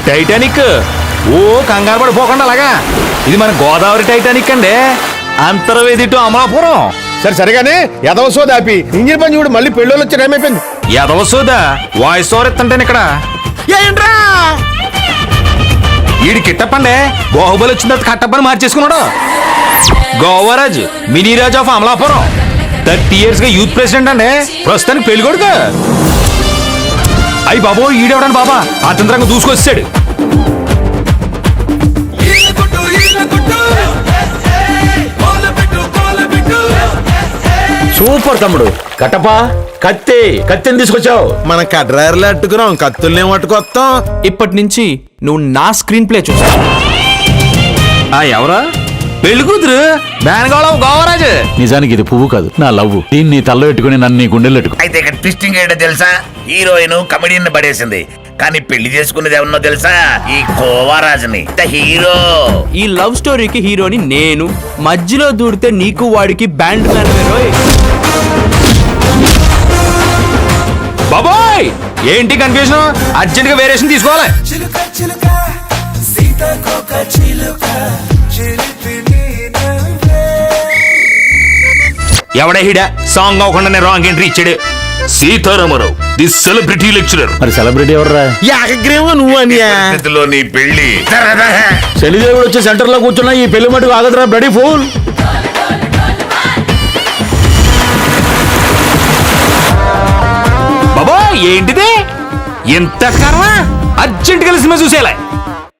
Titanic ఓ కంగారు పడిపోకుండా అలాగా ఇది మన గోదావరి టైటానిక్ అండి అంతర్వేది టు అమలాపురం. సరిగానే ఎదవసోద ఆపి ఇంజిన్ పని చూడు మళ్ళీ పెళ్ళోళ్ళు వచ్చి టైం అయిపోయింది. ఎదవసోదా వాయిస్ ఓవర్ ఇస్తుంటాను ఇక్కడ. ఏంట్రా ఈడి కిట్టప్పండి బాహుబలి వచ్చిన తర్వాత కట్టప్పని మార్చేసుకున్నాడు. గోవరాజ్ మినీరాజ్ ఆఫ్ అమలాపురం 30 years గా యూత్ ప్రెసిడెంట్ అండి. ప్రస్తుతానికి పెళ్లి కొడుకు. అయ్యి బాబో ఈడెవడాను బాబా అతంత్రంగా దూసుకొచ్చాడు. సూపర్ తమ్ముడు. కట్టపా కత్తిని తీసుకొచ్చావు. మన కడ్రాయర్లు అట్టుకున్నాం కత్తుల్ని పట్టుకొస్తాం. ఇప్పటి నుంచి నువ్వు నా స్క్రీన్ ప్లే చూస్తావు. ఎవరా పెళ్లి కూతురు బేనగోళం గోవరాజ్. నిజానికి ఇది పువ్వు కాదు, నా లవ్వు. దీన్ని తల్లో పెట్టుకుని నన్ను నీ గుండెలు పెట్టుకో. అయితే ఇక్కడ ట్విస్టింగ్ ఏంటో తెలుసా? హీరోయిన్ కమెడియన్ పడేసింది, కానీ పెళ్లి చేసుకునేది ఎవరినో తెలుసా? ఈ గోవరాజుని, ద హీరో. ఈ లవ్ స్టోరీకి హీరోని నేను. మధ్యలో దూడితే నీకు వాడికి బ్యాండ్ మ్యాన్. బాబోయ్ ఏంటి కన్ఫ్యూజన్? అర్జెంట్ గా వేరియేషన్ తీసుకోవాలి. ఎవడే హీడా సాంగ్ అవ్వకుండా రాంగ్ ఎంట్రీ ఇచ్చాడు. Sitarama Rao the celebrity lecturer. మరి సెలబ్రిటీ ఎవర్రా? ఏకగ్రీవం నువ్వు అని పరిస్థితిలో నీ పెళ్లి శనిదేవుడు వచ్చి సెంటర్ లో కూర్చున్నా ఈ పెళ్లి మటుకు ఆగదురా బ్లడీ ఫూల్. బాబోయ్ ఏంటిది ఇంత కర్మ? అర్జెంట్ గా సినిమా చూసేయాలి.